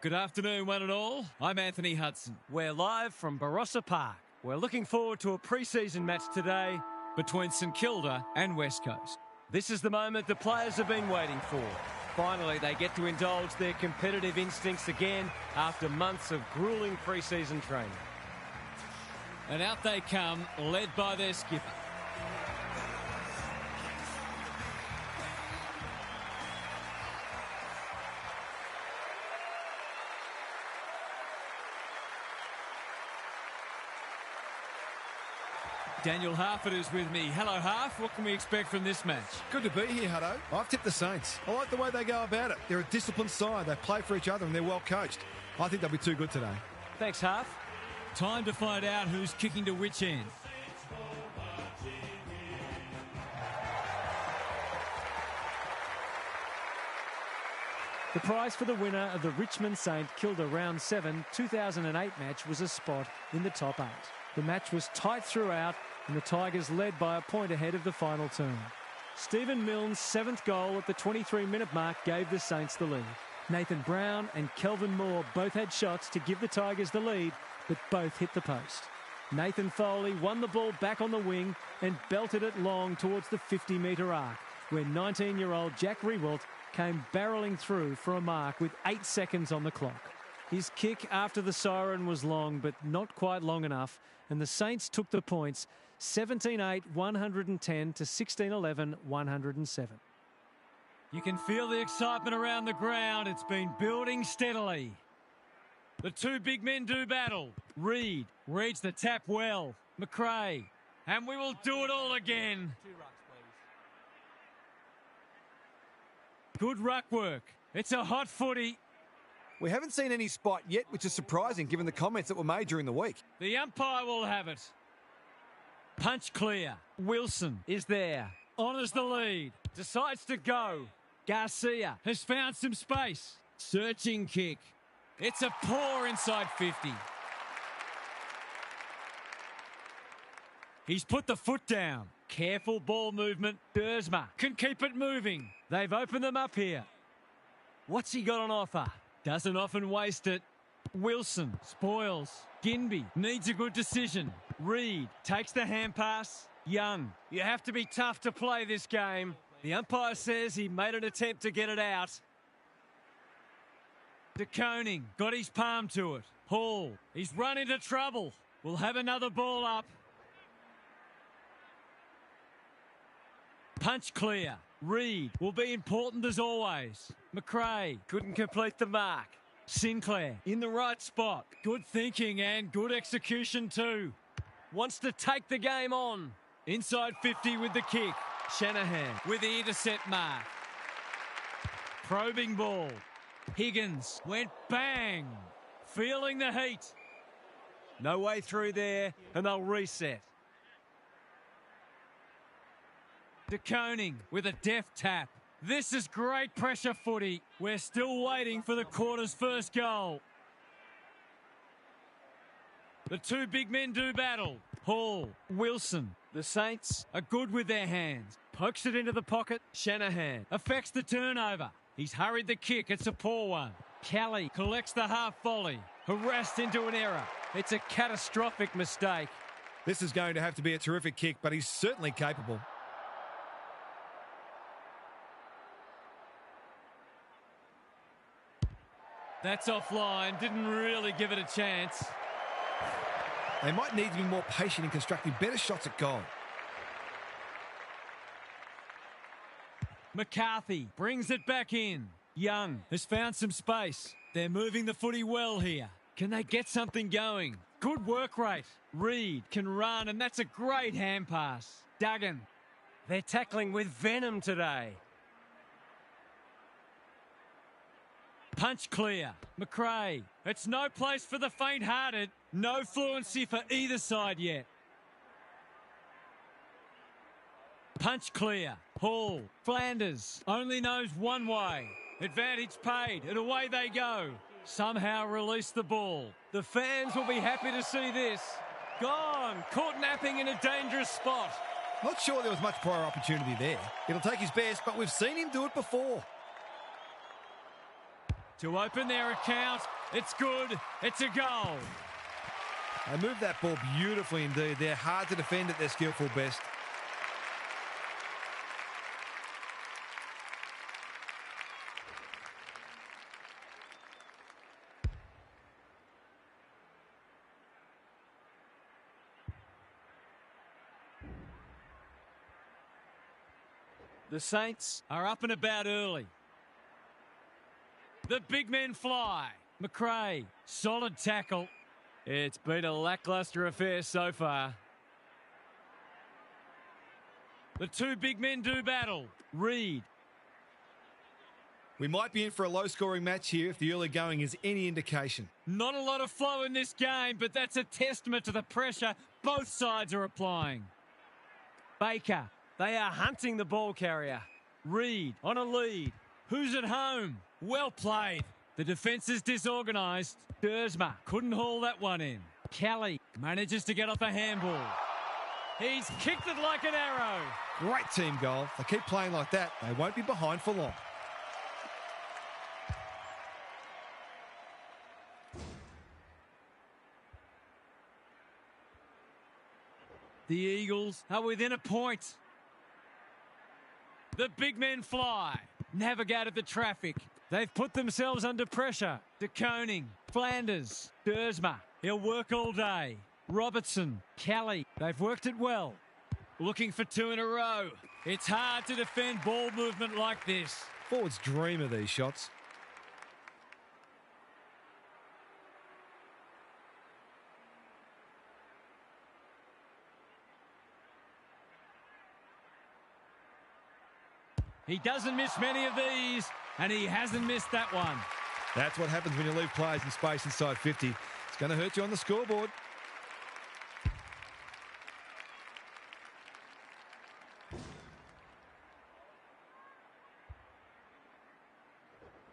Good afternoon, one and all. I'm Anthony Hudson. We're live from Barossa Park. We're looking forward to a pre-season match today Between St Kilda and West Coast. This is the moment the players have been waiting for. Finally, they get to indulge their competitive instincts again after months of grueling pre-season training. And out they come, led by their skipper. Daniel Harford is with me. Hello, Harf. What can we expect from this match? Good to be here, Hutto. I've tipped the Saints. I like the way they go about it. They're a disciplined side. They play for each other and they're well coached. I think they'll be too good today. Thanks, Harf. Time to find out who's kicking to which end. The prize for the winner of the Richmond St Kilda Round 7 2008 match was a spot in the top 8. The match was tight throughout and the Tigers led by a point ahead of the final turn. Stephen Milne's 7th goal at the 23-minute mark gave the Saints the lead. Nathan Brown and Kelvin Moore both had shots to give the Tigers the lead, but both hit the post. Nathan Foley won the ball back on the wing and belted it long towards the 50-metre arc, where 19-year-old Jack Riewoldt came barrelling through for a mark with 8 seconds on the clock. His kick after the siren was long, but not quite long enough, and the Saints took the points 17-8, 110 to 16-11, 107. You can feel the excitement around the ground. It's been building steadily. The two big men do battle. Reid reads the tap well. McRae. And we will do it all again. Good ruck work. It's a hot footy. We haven't seen any spot yet, which is surprising given the comments that were made during the week. The umpire will have it. Punch clear. Wilson is there. Honours the lead. Decides to go. Garcia has found some space. Searching kick. It's a poor inside 50. He's put the foot down. Careful ball movement. Dersma can keep it moving. They've opened them up here. What's he got on offer? Doesn't often waste it. Wilson spoils. Ginby needs a good decision. Reid takes the hand pass. Young, you have to be tough to play this game. The umpire says he made an attempt to get it out. De Koning got his palm to it. Hall, he's run into trouble. We'll have another ball up. Punch clear. Reid will be important as always. McRae couldn't complete the mark. Sinclair in the right spot. Good thinking and good execution too. Wants to take the game on. Inside 50 with the kick. Shanahan with the intercept mark. Probing ball. Higgins went bang. Feeling the heat. No way through there, and they'll reset. De Koning with a deft tap. This is great pressure footy. We're still waiting for the quarter's first goal. The two big men do battle. Hall, Wilson. The Saints are good with their hands. Pokes it into the pocket. Shanahan affects the turnover. He's hurried the kick. It's a poor one. Kelly collects the half volley. Harassed into an error. It's a catastrophic mistake. This is going to have to be a terrific kick, but he's certainly capable. That's offline. Didn't really give it a chance. They might need to be more patient in constructing better shots at goal. McCarthy brings it back in. Young has found some space. They're moving the footy well here. Can they get something going? Good work rate. Reid can run, and that's a great hand pass. Duggan. They're tackling with venom today. Punch clear. McRae. It's no place for the faint-hearted. No fluency for either side yet. Punch clear. Hall. Flanders only knows one way. Advantage paid, and away they go. Somehow release the ball. The fans will be happy to see this. Gone. Caught napping in a dangerous spot. Not sure there was much prior opportunity there. It'll take his best, but we've seen him do it before. to open their account. It's good. It's a goal. They moved that ball beautifully indeed. They're hard to defend at their skillful best. The Saints are up and about early. The big men fly. McRae, solid tackle. It's been a lacklustre affair so far. The two big men do battle. Reed. We might be in for a low-scoring match here if the early going is any indication. Not a lot of flow in this game, but that's a testament to the pressure both sides are applying. Baker. They are hunting the ball carrier. Reed on a lead. Who's at home? Well played. The defence is disorganised. Dersma couldn't haul that one in. Kelly manages to get off a handball. He's kicked it like an arrow. Great team goal. If they keep playing like that, they won't be behind for long. The Eagles are within a point. The big men fly. Navigated the traffic. They've put themselves under pressure. De Koning, Flanders, Dersma. He'll work all day. Robertson, Kelly. They've worked it well. Looking for two in a row. It's hard to defend ball movement like this. Forwards dream of these shots. He doesn't miss many of these, and he hasn't missed that one. That's what happens when you leave players in space inside 50. It's going to hurt you on the scoreboard.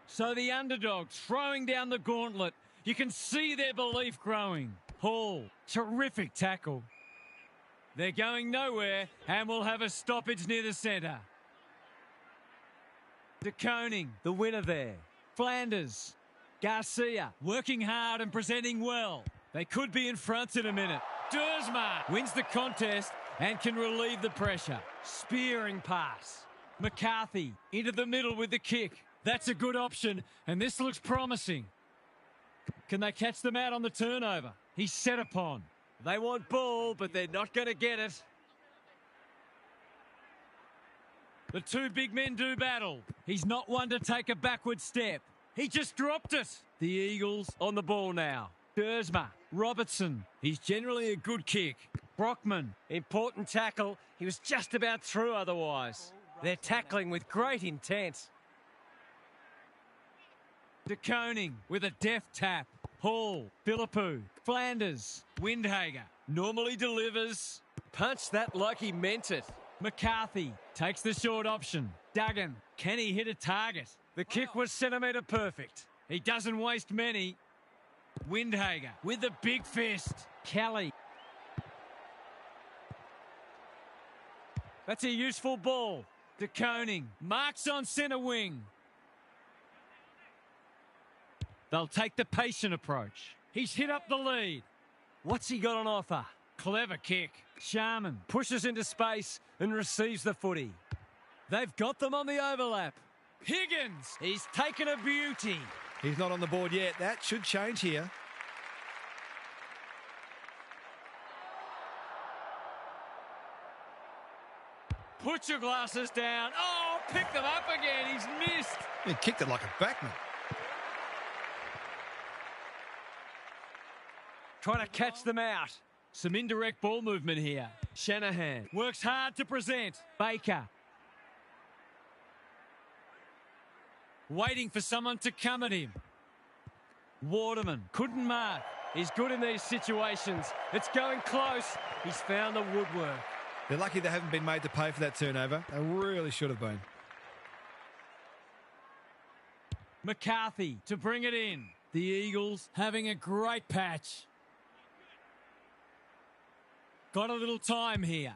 So the underdogs throwing down the gauntlet. You can see their belief growing. Hall, terrific tackle. They're going nowhere, and we'll have a stoppage near the centre. De Koning, the winner there. Flanders. Garcia, working hard and presenting well. They could be in front in a minute. Dersma wins the contest and can relieve the pressure. Spearing pass. McCarthy into the middle with the kick. That's a good option, and this looks promising. Can they catch them out on the turnover? He's set upon. They want ball, but they're not going to get it. The two big men do battle. He's not one to take a backward step. He just dropped it. The Eagles on the ball now. Dersma, Robertson. He's generally a good kick. Brockman, important tackle. He was just about through otherwise. They're tackling with great intent. De Koning with a deft tap. Hall, Philippou, Flanders, Windhager. Normally delivers. Punched that like he meant it. McCarthy takes the short option. Duggan, can he hit a target? The kick was centimetre perfect. He doesn't waste many. Windhager with the big fist. Kelly. That's a useful ball. De Koning marks on centre wing. They'll take the patient approach. He's hit up the lead. What's he got on offer? Clever kick. Sharman pushes into space and receives the footy. They've got them on the overlap. Higgins, he's taken a beauty. He's not on the board yet. That should change here. Put your glasses down. Oh, pick them up again. He's missed. He kicked it like a backman. Trying to catch them out. Some indirect ball movement here. Shanahan works hard to present. Baker. Waiting for someone to come at him. Waterman couldn't mark. He's good in these situations. It's going close. He's found the woodwork. They're lucky they haven't been made to pay for that turnover. They really should have been. McCarthy to bring it in. The Eagles having a great patch. Got a little time here.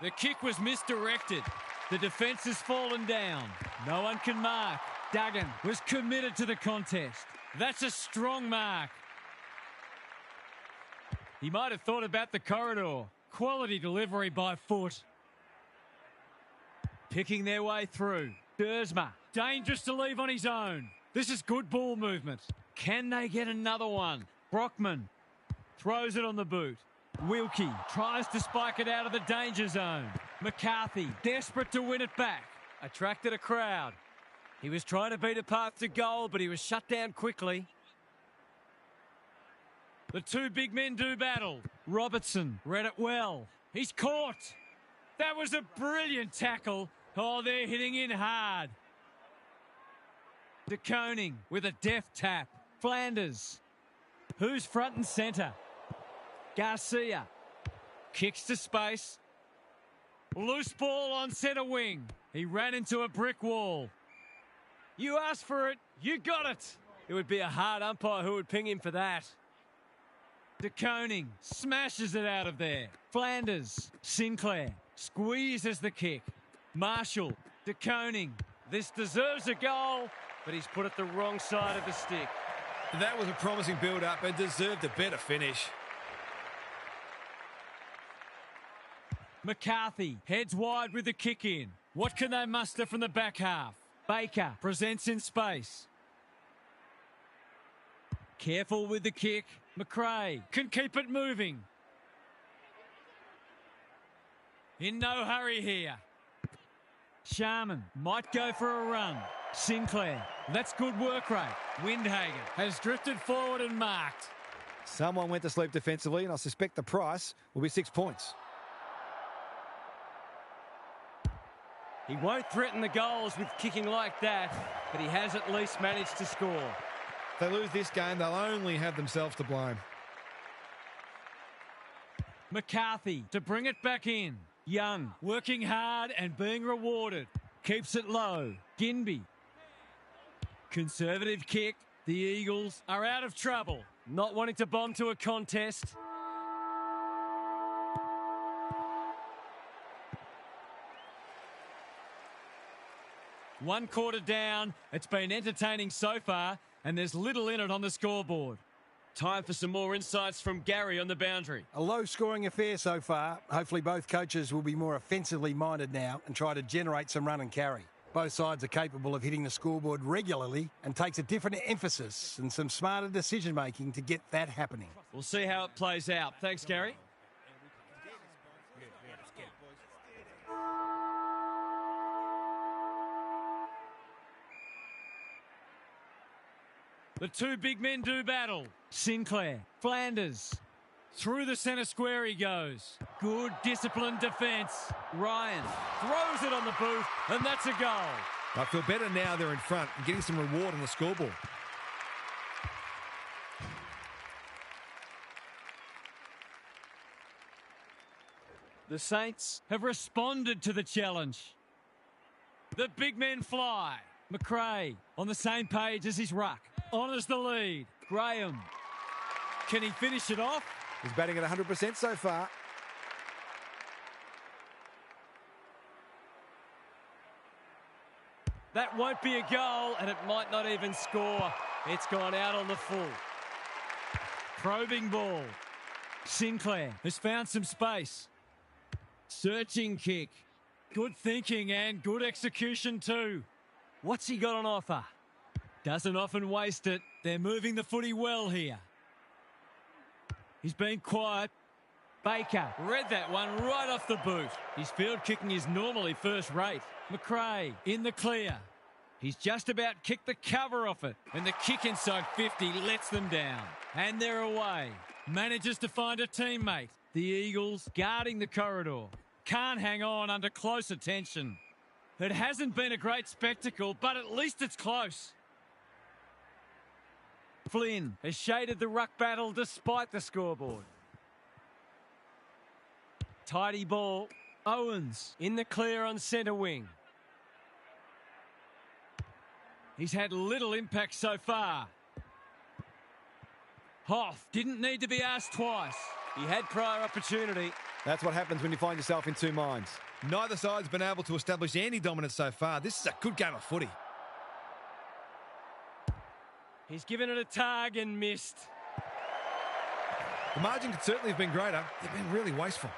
The kick was misdirected. The defence has fallen down. No one can mark. Duggan was committed to the contest. That's a strong mark. He might have thought about the corridor. Quality delivery by foot. Picking their way through. Dersma, dangerous to leave on his own. This is good ball movement. Can they get another one? Brockman throws it on the boot. Wilkie tries to spike it out of the danger zone. McCarthy, desperate to win it back. Attracted a crowd. He was trying to beat a path to goal, but he was shut down quickly. The two big men do battle. Robertson read it well. He's caught. That was a brilliant tackle. Oh, they're hitting in hard. De Koning with a deft tap. Flanders. Who's front and centre? Garcia. Kicks to space. Loose ball on centre wing. He ran into a brick wall. You asked for it. You got it. It would be a hard umpire who would ping him for that. De Koning smashes it out of there. Flanders. Sinclair squeezes the kick. Marshall. De Koning. This deserves a goal, but he's put it the wrong side of the stick. That was a promising build-up and deserved a better finish. McCarthy heads wide with the kick in. What can they muster from the back half? Baker presents in space. Careful with the kick. McRae can keep it moving. In no hurry here. Sharman might go for a run. Sinclair, that's good work rate. Windhagen has drifted forward and marked. Someone went to sleep defensively, and I suspect the price will be 6 points. He won't threaten the goals with kicking like that, but he has at least managed to score. If they lose this game, they'll only have themselves to blame. McCarthy to bring it back in. Young working hard and being rewarded. Keeps it low. Ginby. Conservative kick. The Eagles are out of trouble. Not wanting to bomb to a contest. One quarter down. It's been entertaining so far, and there's little in it on the scoreboard. Time for some more insights from Gary on the boundary. A low-scoring affair so far. Hopefully both coaches will be more offensively minded now and try to generate some run and carry. Both sides are capable of hitting the scoreboard regularly and takes a different emphasis and some smarter decision-making to get that happening. We'll see how it plays out. Thanks, Gary. The two big men do battle. Sinclair, Flanders. Through the centre square he goes. Good disciplined defence. Ryan throws it on the boot, and that's a goal. I feel better now they're in front and getting some reward on the scoreboard. The Saints have responded to the challenge. The big men fly. McRae on the same page as his ruck. Honours the lead. Graham. Can he finish it off? He's batting at 100% so far. That won't be a goal, and it might not even score. It's gone out on the full. Probing ball. Sinclair has found some space. Searching kick. Good thinking and good execution too. What's he got on offer? Doesn't often waste it. They're moving the footy well here. He's been quiet. Baker read that one right off the boot. His field kicking is normally first rate. McRae in the clear. He's just about kicked the cover off it. And the kick inside 50 lets them down. And they're away. Manages to find a teammate. The Eagles guarding the corridor. Can't hang on under close attention. It hasn't been a great spectacle, but at least it's close. Flynn has shaded the ruck battle despite the scoreboard. Tidy ball. Owens in the clear on centre wing. He's had little impact so far. Hoff didn't need to be asked twice. He had prior opportunity. That's what happens when you find yourself in two minds. Neither side's been able to establish any dominance so far. This is a good game of footy. He's given it a tug and missed. The margin could certainly have been greater. They've been really wasteful.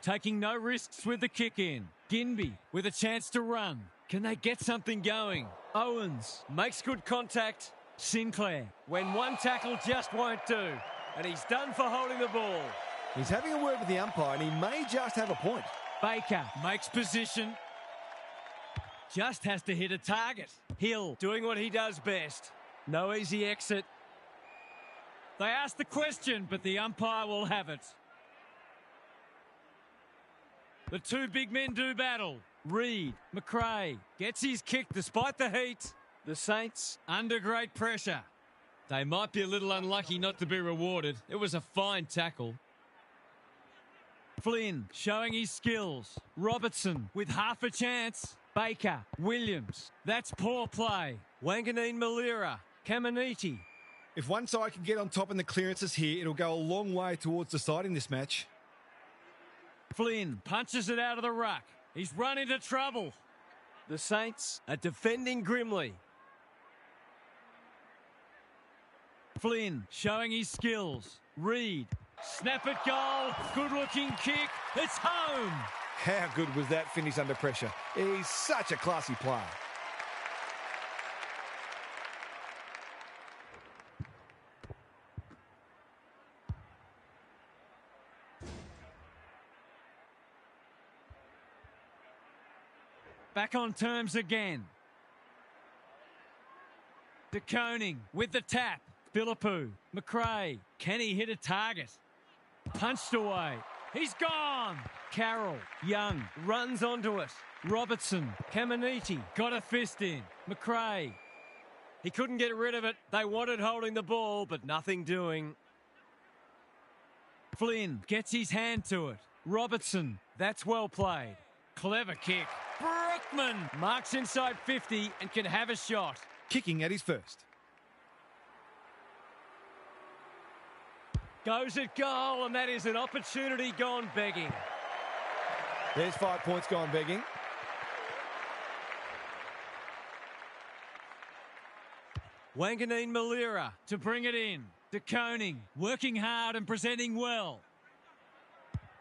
Taking no risks with the kick in. Ginby with a chance to run. Can they get something going? Owens Makes good contact. Sinclair. When one tackle just won't do. And he's done for holding the ball. He's having a word with the umpire, and he may just have a point. Baker makes position. Just has to hit a target. Hill Doing what he does best. no easy exit. They asked the question, but the umpire will have it. The two big men do battle. Reed, McRae gets his kick despite the heat. The Saints under great pressure. They might be a little unlucky not to be rewarded. It was a fine tackle. Flynn showing his skills. Robertson with half a chance. Baker, Williams. That's poor play. Wanganeen Malira, Caminiti. If one side can get on top in the clearances here, it'll go a long way towards deciding this match. Flynn punches it out of the ruck. He's run into trouble. The Saints are defending grimly. Flynn showing his skills. Reed, snap it goal. Good looking kick. It's home. How good was that finish under pressure? He's such a classy player. Back on terms again. De Koning with the tap. Philippou, McRae. Can he hit a target? Punched away. He's gone. Carroll, Young runs onto it. Robertson, Caminiti got a fist in. McRae. He couldn't get rid of it. They wanted holding the ball, but nothing doing. Flynn gets his hand to it. Robertson, that's well played. Clever kick. Brookman marks inside 50 and can have a shot. Kicking at his first. Goes at goal, and that is an opportunity gone begging. There's 5 points gone begging. Wanganeen Malira to bring it in. De Koning working hard and presenting well.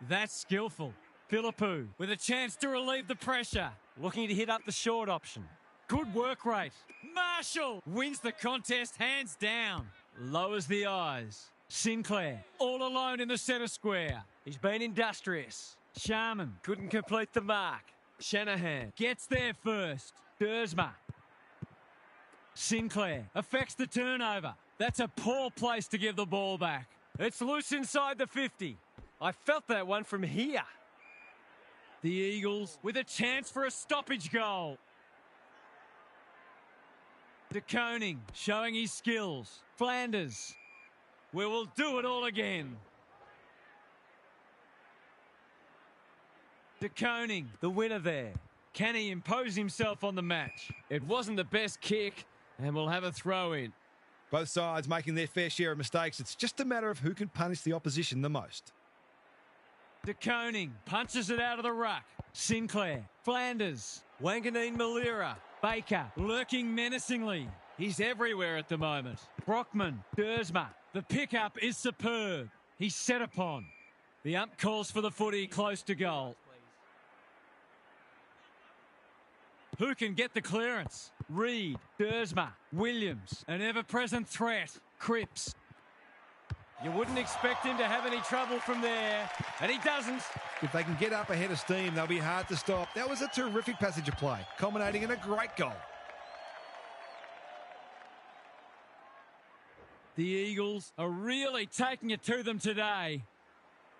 That's skillful. Philippou with a chance to relieve the pressure. Looking to hit up the short option. Good work rate. Marshall wins the contest hands down. Lowers the eyes. Sinclair all alone in the centre square. He's been industrious. Sharman Couldn't complete the mark. Shanahan gets there first. Dersma. Sinclair affects the turnover. That's a poor place to give the ball back. It's loose inside the 50. I felt that one from here. The Eagles with a chance for a stoppage goal. De Koning showing his skills. Flanders. We will do it all again. De Koning, the winner there. Can he impose himself on the match? It wasn't the best kick, and we'll have a throw in. Both sides making their fair share of mistakes. It's just a matter of who can punish the opposition the most. De Koning punches it out of the ruck. Sinclair, Flanders, Wanganeen Malira, Baker lurking menacingly. He's everywhere at the moment. Brockman, Dersma. The pickup is superb. He's set upon. The ump calls for the footy close to goal. Who can get the clearance? Reed, Dersma, Williams, an ever-present threat. Cripps. You wouldn't expect him to have any trouble from there, and he doesn't. If they can get up ahead of steam, they'll be hard to stop. That was a terrific passage of play, culminating in a great goal. The Eagles are really taking it to them today.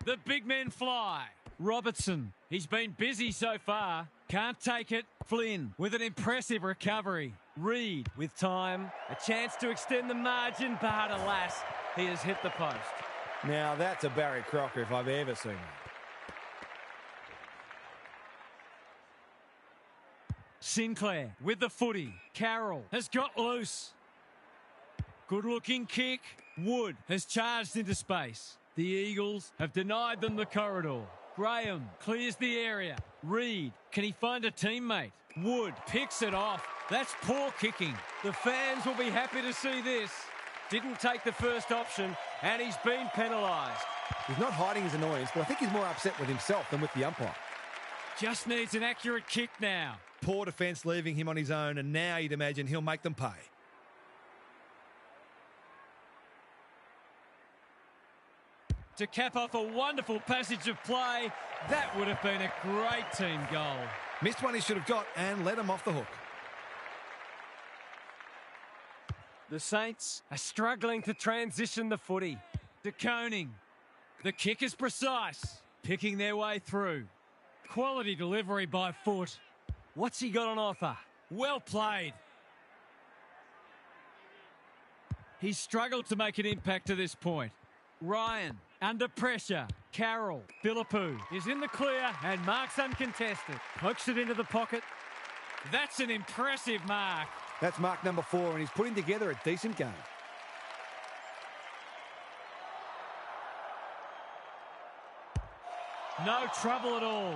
The big men fly. Robertson, he's been busy so far. Can't take it. Flynn with an impressive recovery. Reed with time. A chance to extend the margin, but alas, he has hit the post. Now that's a Barry Crocker if I've ever seen one. Sinclair with the footy. Carroll has got loose. Good looking kick. Wood has charged into space. The Eagles have denied them the corridor. Graham clears the area. Reed, can he find a teammate? Wood picks it off. That's poor kicking. The fans will be happy to see this. Didn't take the first option, and he's been penalised. He's not hiding his annoyance, but I think he's more upset with himself than with the umpire. Just needs an accurate kick now. Poor defence leaving him on his own, and now you'd imagine he'll make them pay. To cap off a wonderful passage of play, that would have been a great team goal. Missed one he should have got and let him off the hook. The Saints are struggling to transition the footy. De Koning. The kick is precise. Picking their way through. Quality delivery by foot. What's he got on offer? Well played. He's struggled to make an impact to this point. Ryan, under pressure. Carroll, Philippou is in the clear and marks uncontested. Pokes it into the pocket. That's an impressive mark. That's mark number 4, and he's putting together a decent game. No trouble at all.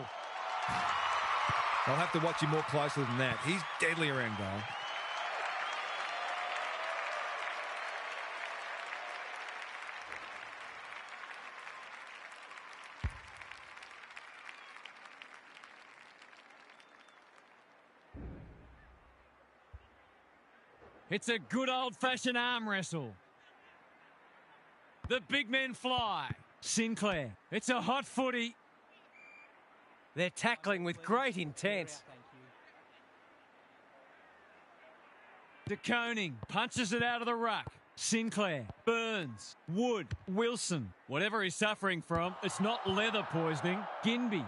I'll have to watch him more closely than that. He's deadly around goal. It's a good old-fashioned arm wrestle. The big men fly. Sinclair. It's a hot footy. They're tackling with great intent. De Koning punches it out of the ruck. Sinclair, Burns, Wood, Wilson. Whatever he's suffering from, it's not leather poisoning. Ginby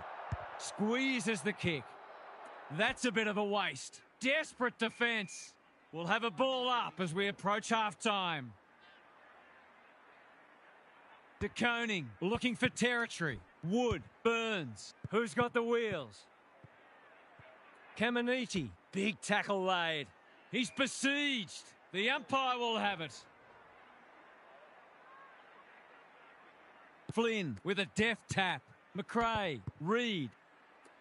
squeezes the kick. That's a bit of a waste. Desperate defence. We'll have a ball up as we approach half-time. De Koning looking for territory. Wood, Burns. Who's got the wheels? Caminiti. Big tackle laid. He's besieged. The umpire will have it. Flynn with a deft tap. McRae, Reed.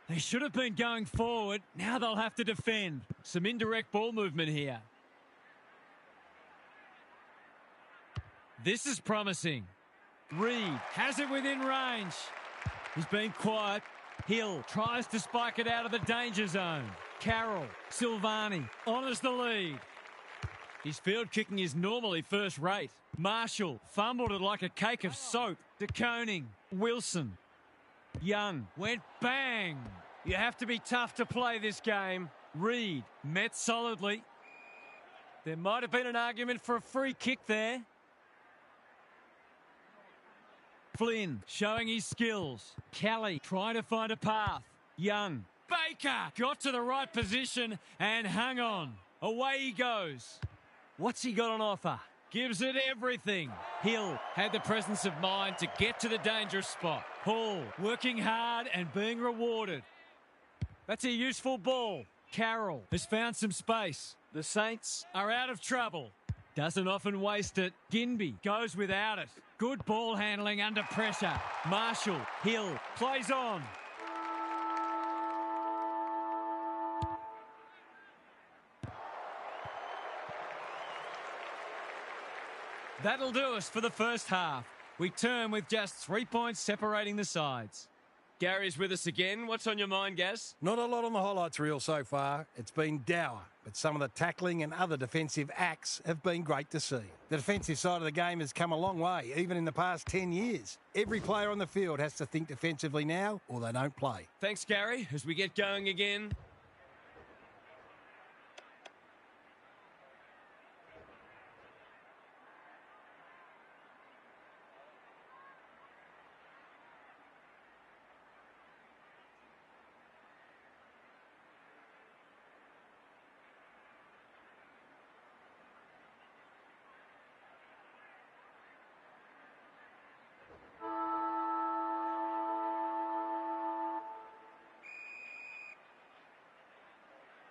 They should have been going forward. Now they'll have to defend. Some indirect ball movement here. This is promising. Reed has it within range. He's been quiet. Hill tries to spike it out of the danger zone. Carroll, Silvani honours the lead. His field kicking is normally first rate. Marshall fumbled it like a cake of soap. De Koning, Wilson. Young went bang. You have to be tough to play this game. Reed met solidly. There might have been an argument for a free kick there. Flynn showing his skills. Kelly trying to find a path. Young. Baker got to the right position and hung on. Away he goes. What's he got on offer? Gives it everything. Hill had the presence of mind to get to the dangerous spot. Hall working hard and being rewarded. That's a useful ball. Carroll has found some space. The Saints are out of trouble. Doesn't often waste it. Ginby goes without it. Good ball handling under pressure. Marshall, Hill, plays on. That'll do us for the first half. We turn with just 3 points separating the sides. Gary's with us again. What's on your mind, Gaz? Not a lot on the highlights reel so far. It's been dour, but some of the tackling and other defensive acts have been great to see. The defensive side of the game has come a long way, even in the past 10 years. Every player on the field has to think defensively now, or they don't play. Thanks, Gary. As we get going again.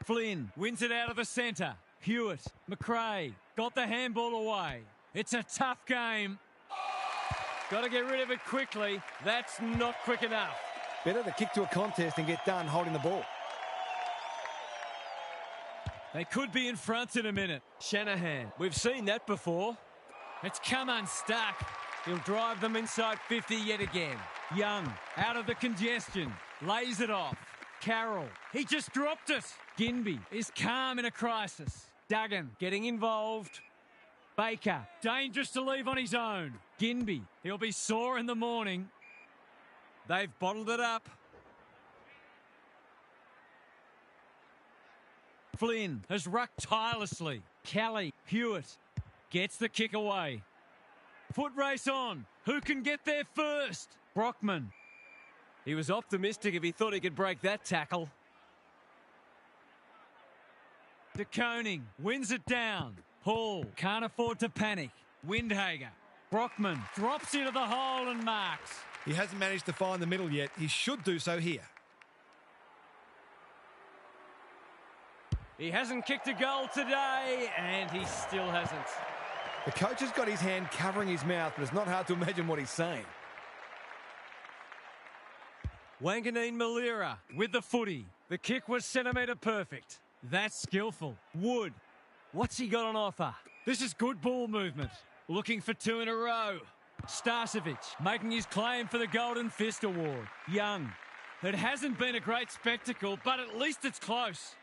Flynn wins it out of the centre. Hewitt, McRae got the handball away. It's a tough game. Got to get rid of it quickly. That's not quick enough. Better to kick to a contest and get done holding the ball. They could be in front in a minute. Shanahan, we've seen that before. It's come unstuck. He'll drive them inside 50 yet again. Young, out of the congestion, lays it off. Carroll, he just dropped it. Ginby is calm in a crisis. Duggan getting involved. Baker, dangerous to leave on his own. Ginby, he'll be sore in the morning. They've bottled it up. Flynn has rucked tirelessly. Kelly, Hewitt gets the kick away. Foot race on. Who can get there first? Brockman. He was optimistic if he thought he could break that tackle. De Koning wins it down. Hall can't afford to panic. Windhager. Brockman drops into the hole and marks. He hasn't managed to find the middle yet. He should do so here. He hasn't kicked a goal today, and he still hasn't. The coach has got his hand covering his mouth, but it's not hard to imagine what he's saying. Wanganeen Malira with the footy. The kick was centimetre perfect. That's skillful. Wood. What's he got on offer? This is good ball movement. Looking for 2 in a row. Starcevic making his claim for the Golden Fist Award. Young. It hasn't been a great spectacle, but at least it's close.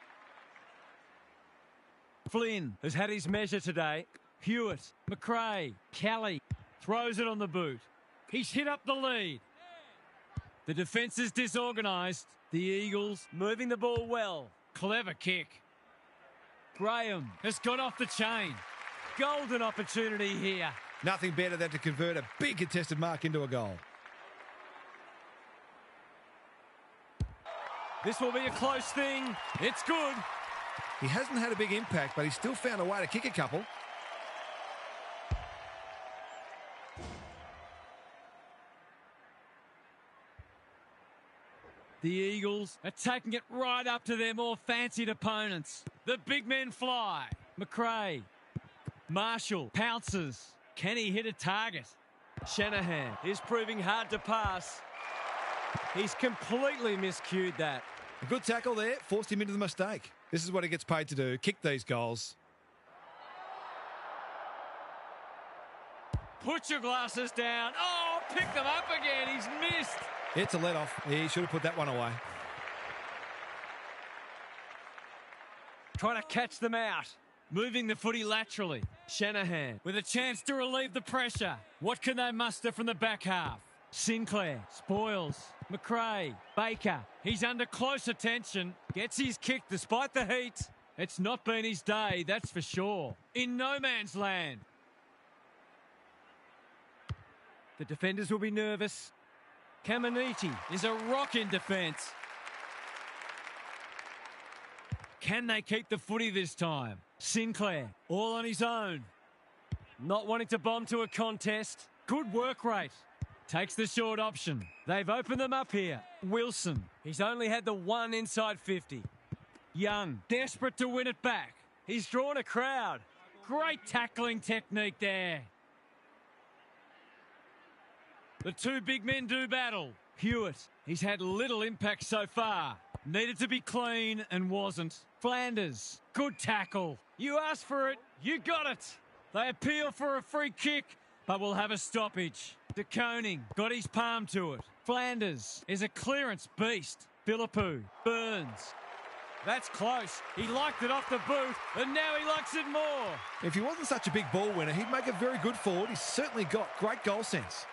Flynn has had his measure today. Hewitt, McRae, Kelly throws it on the boot. He's hit up the lead. The defence is disorganised. The Eagles moving the ball well. Clever kick. Graham has got off the chain. Golden opportunity here. Nothing better than to convert a big contested mark into a goal. This will be a close thing. It's good. He hasn't had a big impact, but he's still found a way to kick a couple. The Eagles are taking it right up to their more fancied opponents. The big men fly. McRae. Marshall pounces. Can he hit a target? Shanahan is proving hard to pass. He's completely miscued that. A good tackle there, forced him into the mistake. This is what he gets paid to do, kick these goals. Put your glasses down. Oh, pick them up again. He's missed. It's a let-off. He should have put that one away. Trying to catch them out. Moving the footy laterally. Shanahan with a chance to relieve the pressure. What can they muster from the back half? Sinclair, Spoils, McRae, Baker. He's under close attention. Gets his kick despite the heat. It's not been his day, that's for sure. In no man's land. The defenders will be nervous. Caminiti is a rock in defence. Can they keep the footy this time? Sinclair, all on his own. Not wanting to bomb to a contest. Good work rate. Takes the short option. They've opened them up here. Wilson, he's only had the one inside 50. Young, desperate to win it back. He's drawn a crowd. Great tackling technique there. The two big men do battle. Hewitt, he's had little impact so far. Needed to be clean and wasn't. Flanders, good tackle. You asked for it, you got it. They appeal for a free kick, but will have a stoppage. De Koning got his palm to it. Flanders is a clearance beast. Philippou, Burns. That's close. He liked it off the boot, and now he likes it more. If he wasn't such a big ball winner, he'd make a very good forward. He's certainly got great goal sense.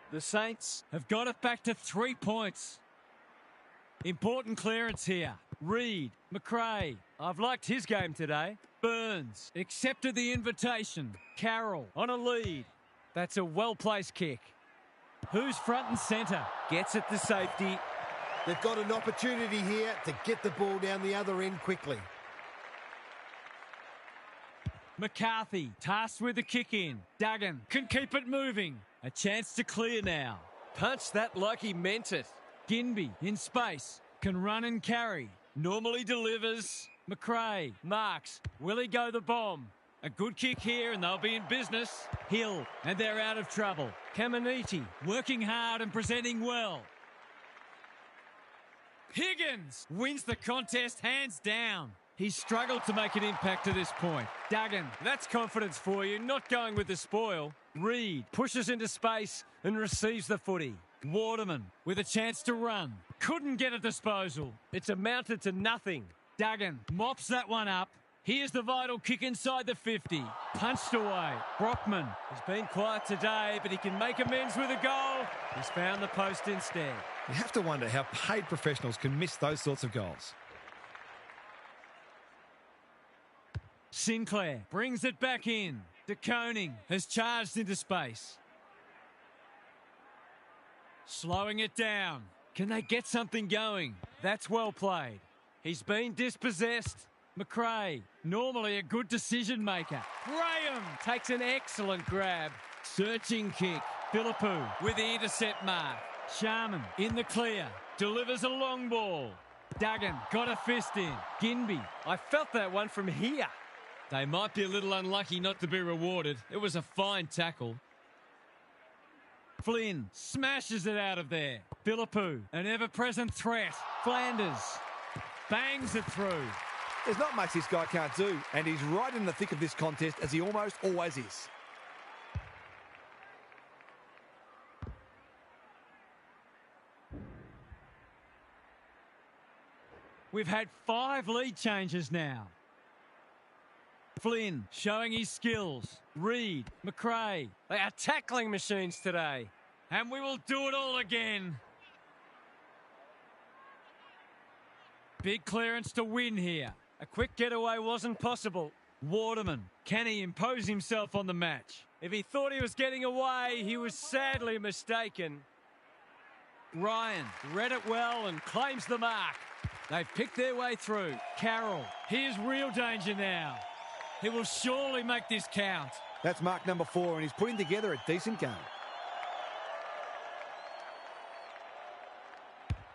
The Saints have got it back to 3 points. Important clearance here. Reed, McRae. I've liked his game today. Burns accepted the invitation. Carroll on a lead. That's a well-placed kick. Who's front and centre? Gets it to safety. They've got an opportunity here to get the ball down the other end quickly. McCarthy tasked with the kick in. Duggan can keep it moving. A chance to clear now. punched that like he meant it. Ginby in space. Can run and carry. Normally delivers. McRae marks. Will he go the bomb? A good kick here and they'll be in business. Hill, and they're out of trouble. Caminiti working hard and presenting well. Higgins wins the contest hands down. He's struggled to make an impact to this point. Duggan, That's confidence for you, not going with the spoil. Reed pushes into space and receives the footy. Waterman with a chance to run. Couldn't get a disposal. It's amounted to nothing. Duggan mops that one up. Here's the vital kick inside the 50. Punched away. Brockman. He's been quiet today, but he can make amends with a goal. He's found the post instead. You have to wonder how paid professionals can miss those sorts of goals. Sinclair brings it back in. De Koning has charged into space. Slowing it down. Can they get something going? That's well played. He's been dispossessed. McRae, normally a good decision maker. Graham takes an excellent grab. Searching kick. Philippou with the intercept mark. Sharman in the clear. Delivers a long ball. Duggan got a fist in. Ginby. I felt that one from here. They might be a little unlucky not to be rewarded. It was a fine tackle. Flynn smashes it out of there. Philippou, an ever-present threat. Flanders bangs it through. There's not much this guy can't do, and he's right in the thick of this contest, as he almost always is. We've had 5 lead changes now. Flynn showing his skills. Reed, McRae. They are tackling machines today. And we will do it all again. Big clearance to win here. A quick getaway wasn't possible. Waterman, can he impose himself on the match? If he thought he was getting away, he was sadly mistaken. Ryan read it well and claims the mark. They've picked their way through. Carroll, here's real danger now. He will surely make this count. That's mark number 4, and he's putting together a decent game.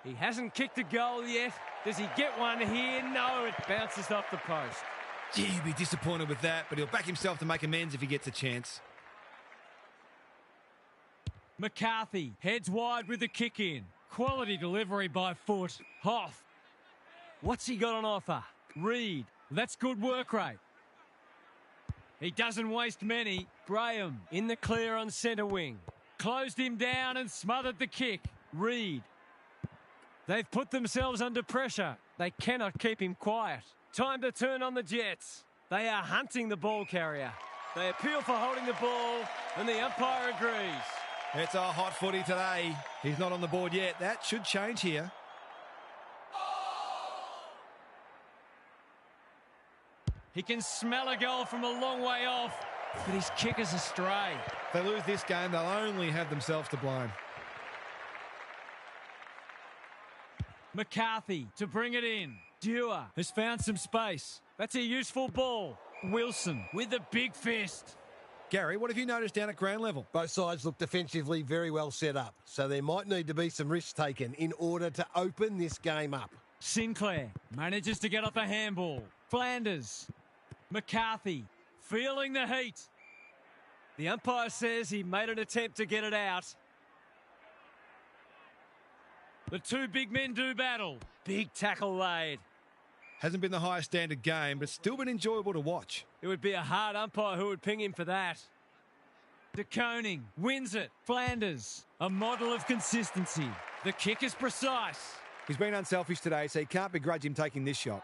He hasn't kicked a goal yet. Does he get one here? No, it bounces off the post. Gee, he'll be disappointed with that, but he'll back himself to make amends if he gets a chance. McCarthy heads wide with the kick in. Quality delivery by foot. Hoff. What's he got on offer? Reed. That's good work rate. He doesn't waste many. Graham in the clear on centre wing. Closed him down and smothered the kick. Reed. They've put themselves under pressure. They cannot keep him quiet. Time to turn on the Jets. They are hunting the ball carrier. They appeal for holding the ball, and the umpire agrees. It's a hot footy today. He's not on the board yet. That should change here. He can smell a goal from a long way off, but his kick is astray. If they lose this game, they'll only have themselves to blame. McCarthy to bring it in. Dewar has found some space. That's a useful ball. Wilson with the big fist. Gary, what have you noticed down at ground level? Both sides look defensively very well set up, so there might need to be some risks taken in order to open this game up. Sinclair manages to get off a handball. Flanders. McCarthy feeling the heat. The umpire says he made an attempt to get it out. The two big men do battle. Big tackle laid. Hasn't been the highest standard game, but still been enjoyable to watch. It would be a hard umpire who would ping him for that. De Koning wins it. Flanders, a model of consistency. The kick is precise. He's been unselfish today, so you can't begrudge him taking this shot.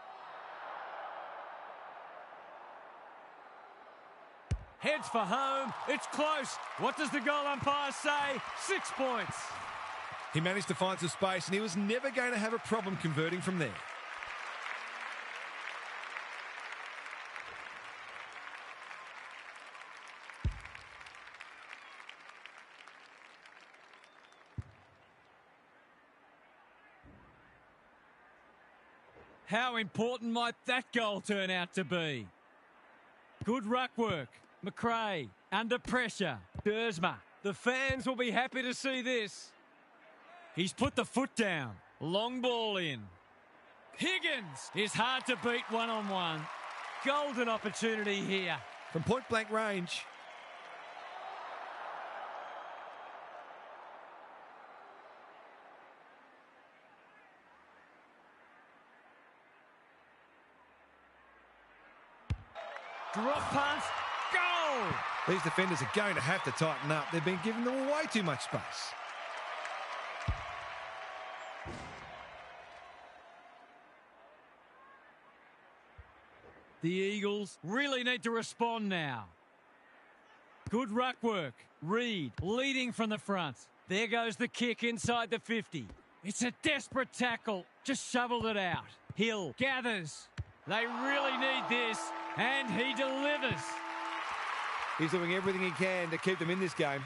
Heads for home. It's close. What does the goal umpire say? 6 points. He managed to find some space, and he was never going to have a problem converting from there. How important might that goal turn out to be? Good ruck work. McRae under pressure. Dersma. The fans will be happy to see this. He's put the foot down. Long ball in. Higgins is hard to beat one-on-one. Golden opportunity here. From point-blank range. Drop pass. Goal! These defenders are going to have to tighten up. They've been giving them way too much space. The Eagles really need to respond now. Good ruck work. Reed leading from the front. There goes the kick inside the 50. It's a desperate tackle. Just shoveled it out. Hill gathers. They really need this, and he delivers. He's doing everything he can to keep them in this game.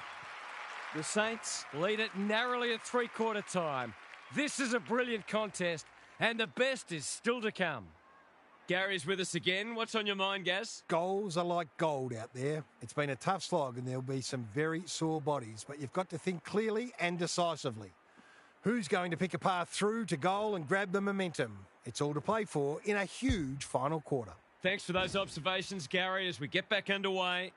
The Saints lead it narrowly at three-quarter time. This is a brilliant contest, and the best is still to come. Gary's with us again. What's on your mind, Gaz? Goals are like gold out there. It's been a tough slog and there'll be some very sore bodies, but you've got to think clearly and decisively. Who's going to pick a path through to goal and grab the momentum? It's all to play for in a huge final quarter. Thanks for those observations, Gary, as we get back underway.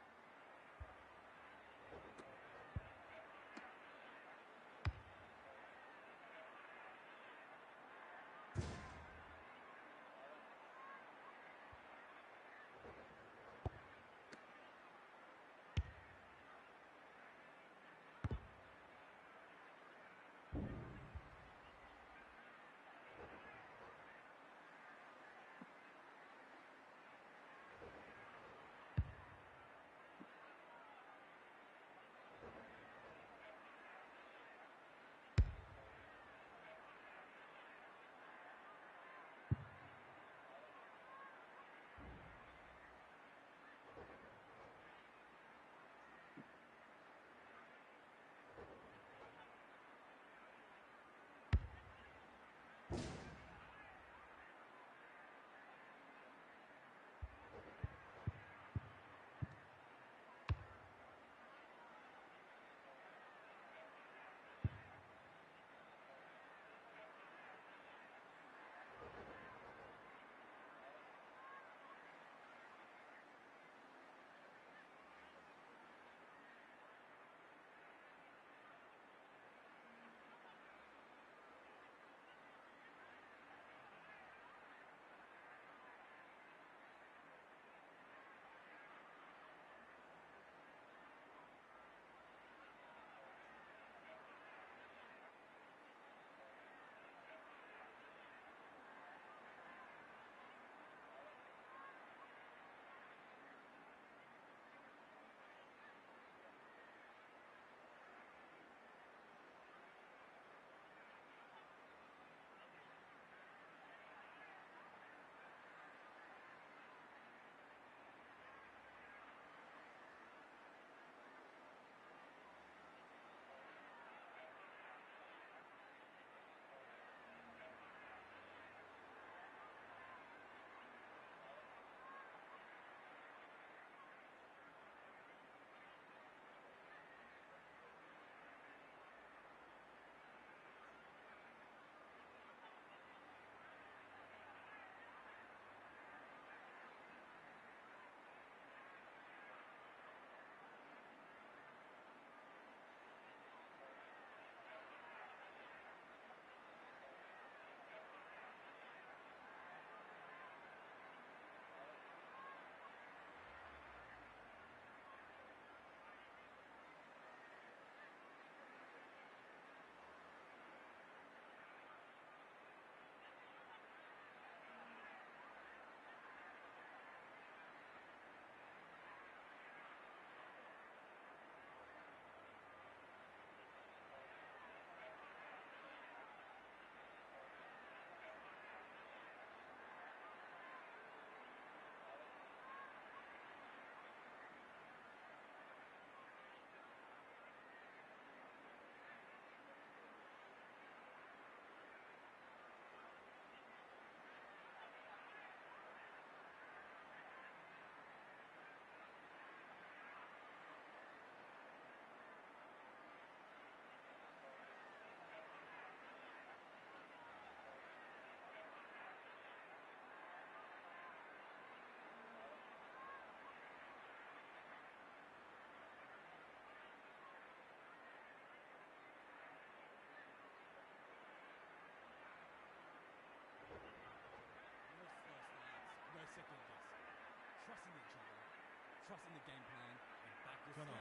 Trusting the game plan and back this Come on.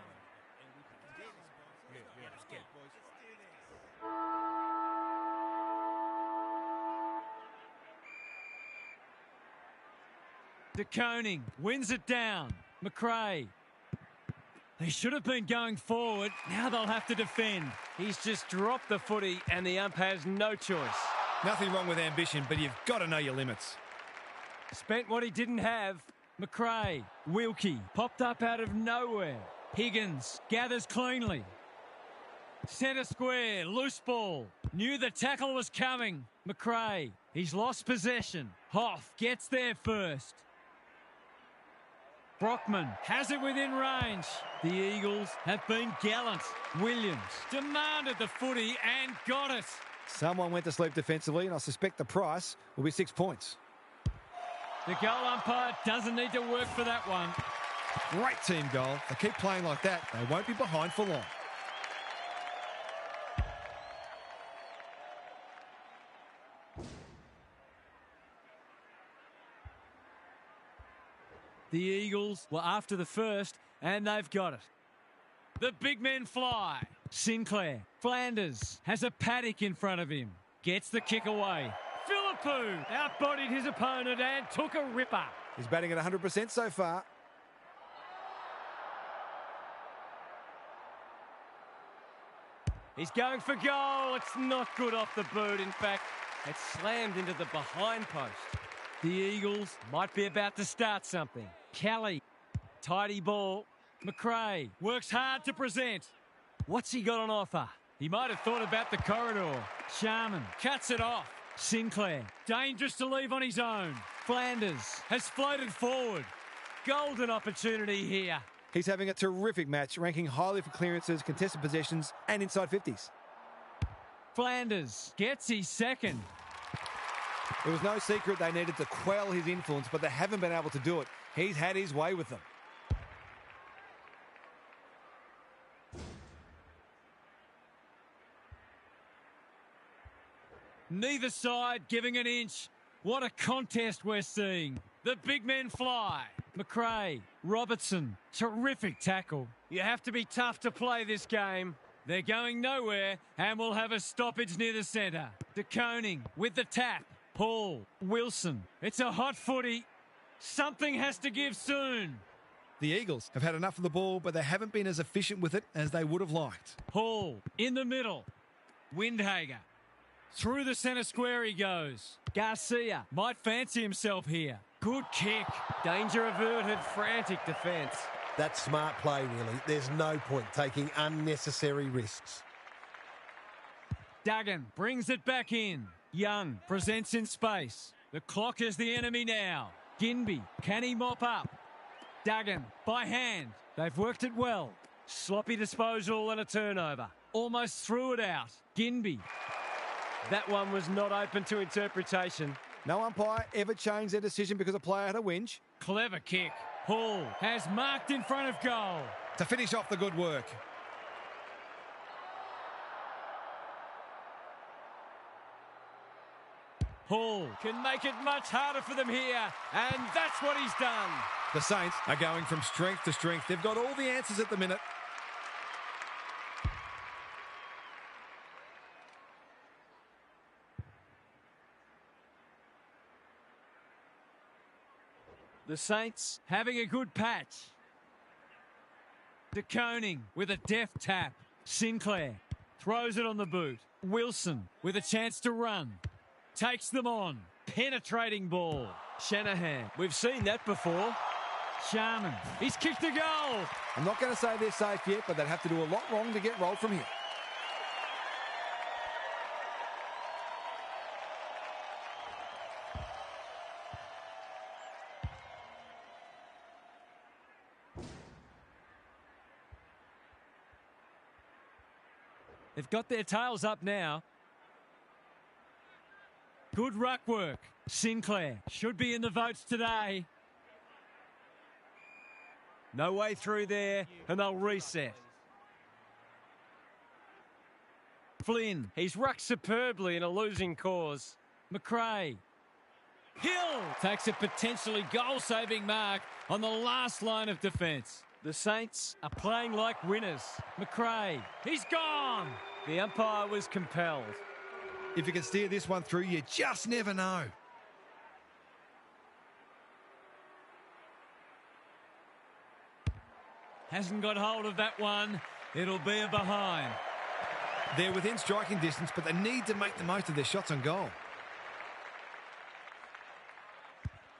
and we can do this, boys. Yeah, let's get it, boys. De Koning wins it down. McRae. They should have been going forward. Now they'll have to defend. He's just dropped the footy and the ump has no choice. Nothing wrong with ambition, but you've got to know your limits. Spent what he didn't have. McRae. Wilkie. Popped up out of nowhere. Higgins gathers cleanly. Centre square. Loose ball. Knew the tackle was coming. McRae. He's lost possession. Hoff gets there first. Brockman has it within range. The Eagles have been gallant. Williams demanded the footy and got it. Someone went to sleep defensively, and I suspect the price will be 6 points. The goal umpire doesn't need to work for that one. Great team goal. They keep playing like that, they won't be behind for long. The Eagles were after the first, and they've got it. The big men fly. Sinclair. Flanders has a paddock in front of him. Gets the kick away. Philippou outbodied his opponent and took a ripper. He's batting at 100% so far. He's going for goal. It's not good off the boot. In fact, it's slammed into the behind post. The Eagles might be about to start something. Kelly. Tidy ball. McRae works hard to present. What's he got on offer? He might have thought about the corridor. Sharman cuts it off. Sinclair. Dangerous to leave on his own. Flanders has floated forward. Golden opportunity here. He's having a terrific match, ranking highly for clearances, contested possessions, and inside 50s. Flanders gets his second. It was no secret they needed to quell his influence, but they haven't been able to do it. He's had his way with them. Neither side giving an inch. What a contest we're seeing. The big men fly. McRae, Robertson, terrific tackle. You have to be tough to play this game. They're going nowhere and we'll have a stoppage near the centre. De Koning with the tap. Paul, Wilson. It's a hot footy. Something has to give soon. The Eagles have had enough of the ball, but they haven't been as efficient with it as they would have liked. Hall in the middle. Windhager. Through the centre square he goes. Garcia might fancy himself here. Good kick. Danger averted, frantic defence. That's smart play, really. There's no point taking unnecessary risks. Duggan brings it back in. Young presents in space. The clock is the enemy now. Ginby, can he mop up? Duggan, by hand. They've worked it well. Sloppy disposal and a turnover. Almost threw it out. Ginby. That one was not open to interpretation. No umpire ever changed their decision because a player had a whinge. Clever kick. Hall has marked in front of goal. To finish off the good work. Hall can make it much harder for them here, and that's what he's done. The Saints are going from strength to strength. They've got all the answers at the minute. The Saints having a good patch. De Koning with a deft tap. Sinclair throws it on the boot. Wilson with a chance to run. Takes them on. Penetrating ball. Shanahan. We've seen that before. Sharman. He's kicked a goal. I'm not going to say they're safe yet, but they'd have to do a lot wrong to get rolled from here. They've got their tails up now. Good ruck work. Sinclair should be in the votes today. No way through there, and they'll reset. Flynn. He's rucked superbly in a losing cause. McRae. Hill takes a potentially goal-saving mark on the last line of defence. The Saints are playing like winners. McRae, He's gone. the umpire was compelled. If you can steer this one through, you just never know. Hasn't got hold of that one. It'll be a behind. They're within striking distance, but they need to make the most of their shots on goal.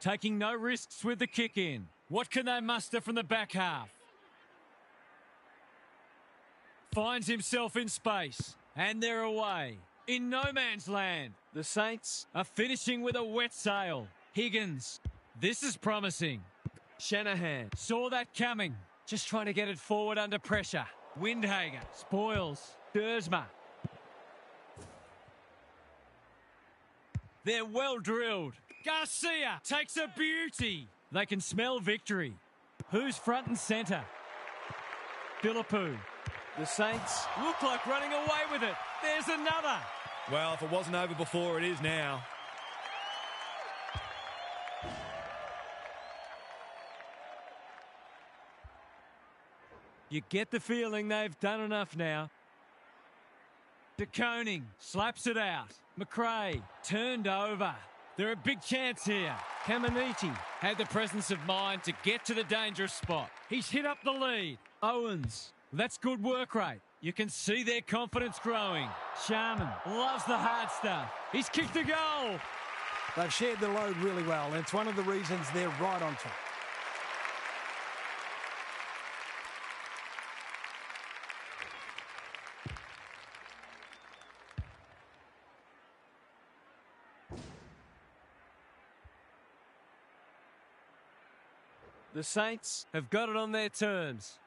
Taking no risks with the kick in. What can they muster from the back half? Finds himself in space. And they're away. In no man's land. The Saints Are finishing with a wet sail. Higgins. This is promising. Shanahan. Saw that coming. Just trying to get it forward under pressure. Windhager. Spoils. Dersma. They're well drilled. Garcia takes a beauty. They can smell victory. Who's front and centre? Philippou. The Saints Look like running away with it. There's another. Well, if it wasn't over before, it is now. You get the feeling they've done enough now. De Koning slaps it out. McRae turned over. They're a big chance here. Caminiti had the presence of mind to get to the dangerous spot. He's hit up the lead. Owens, that's good work rate. You can see their confidence growing. Sharman loves the hard stuff. He's kicked a goal. They've shared the load really well, and it's one of the reasons they're right on top. The Saints have got it on their terms.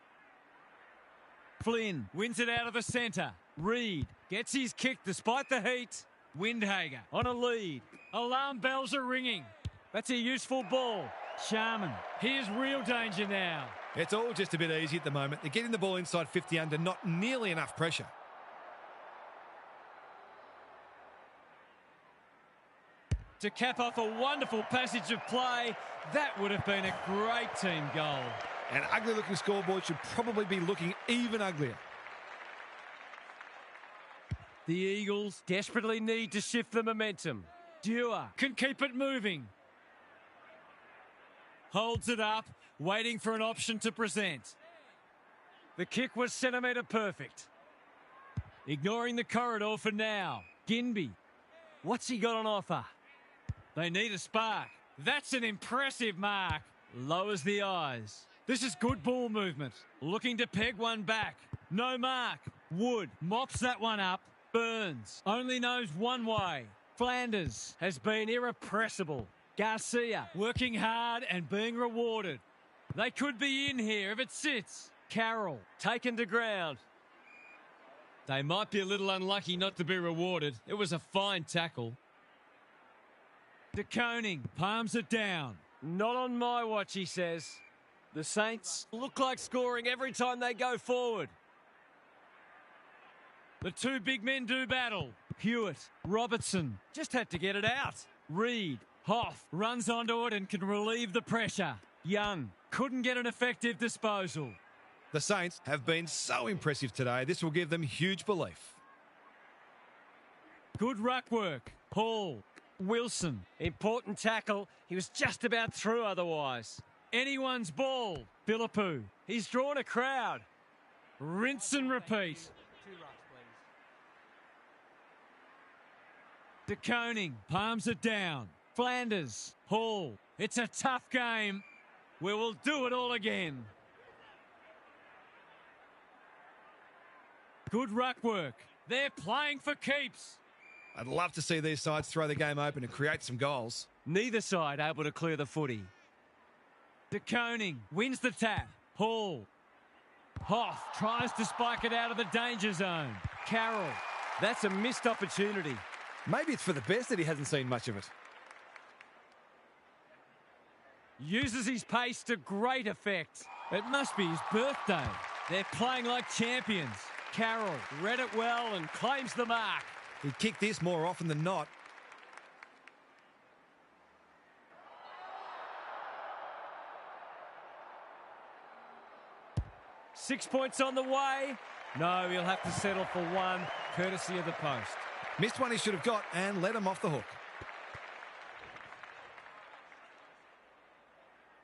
Flynn wins it out of the centre. Reed gets his kick despite the heat. Windhager on a lead. Alarm bells are ringing. That's a useful ball. Sharman, here's real danger now. It's all just a bit easy at the moment. They're getting the ball inside 50 under, not nearly enough pressure. To cap off a wonderful passage of play, that would have been a great team goal. An ugly-looking scoreboard should probably be looking even uglier. The Eagles desperately need to shift the momentum. Dewar can keep it moving. Holds it up, waiting for an option to present. The kick was centimetre perfect. Ignoring the corridor for now. Ginby. What's he got on offer? They need a spark. That's an impressive mark. Lowers the eyes. This is good ball movement. Looking to peg one back. No mark. Wood mops that one up. Burns only knows one way. Flanders has been irrepressible. Garcia working hard and being rewarded. They could be in here if it sits. Carroll taken to ground. They might be a little unlucky not to be rewarded. It was a fine tackle. De Koning palms it down. Not on my watch, he says. The Saints look like scoring every time they go forward. The two big men do battle. Hewitt, Robertson just had to get it out. Reed, Hoff runs onto it and can relieve the pressure. Young couldn't get an effective disposal. The Saints have been so impressive today. This will give them huge belief. Good ruck work. Hall, Wilson. Important tackle. He was just about through otherwise. Anyone's ball. Philippou. He's drawn a crowd. Rinse and repeat. De Koning palms it down. Flanders. Hall. It's a tough game. We will do it all again. Good ruck work. They're playing for keeps. I'd love to see these sides throw the game open and create some goals. Neither side able to clear the footy. De Koning wins the tap. Hall. Hoff tries to spike it out of the danger zone. Carroll. That's a missed opportunity. Maybe it's for the best that he hasn't seen much of it. Uses his pace to great effect. It must be his birthday. They're playing like champions. Carroll read it well and claims the mark. He'd kick this more often than not. 6 points on the way. No, he'll have to settle for one, courtesy of the post. Missed one he should have got and let him off the hook.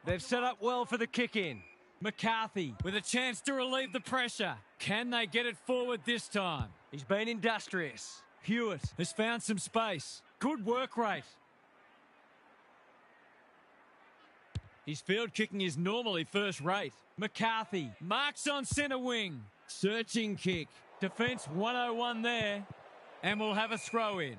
They've set up well for the kick-in. McCarthy with a chance to relieve the pressure. Can they get it forward this time? He's been industrious. Hewitt has found some space. Good work rate. His field kicking is normally first rate. McCarthy marks on centre wing. Searching kick. Defence 101 there. And we'll have a throw in.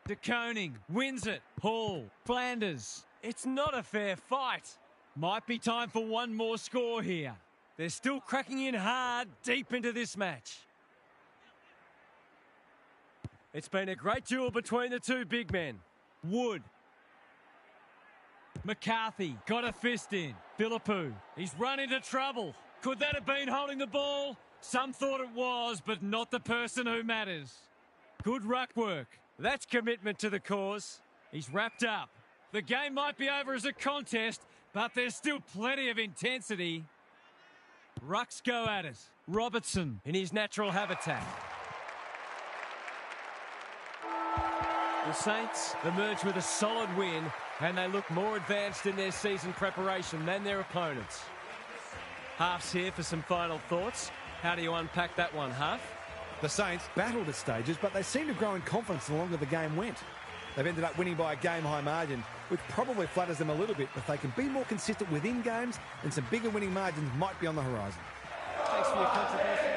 De Koning wins it. Hall. Flanders. It's not a fair fight. Might be time for one more score here. They're still cracking in hard deep into this match. It's been a great duel between the two big men. Wood. McCarthy got a fist in. Philippou. He's run into trouble. Could that have been holding the ball? Some thought it was, but not the person who matters. Good ruck work. That's commitment to the cause. He's wrapped up. The game might be over as a contest, but there's still plenty of intensity. Rucks go at it. Robertson in his natural habitat. The Saints emerge with a solid win, and they look more advanced in their season preparation than their opponents. Half's here for some final thoughts. How do you unpack that one, Half? The Saints battled at stages, but they seemed to grow in confidence the longer the game went. They've ended up winning by a game-high margin, which probably flatters them a little bit. If they can be more consistent within games, then some bigger winning margins might be on the horizon. Thanks for your contribution.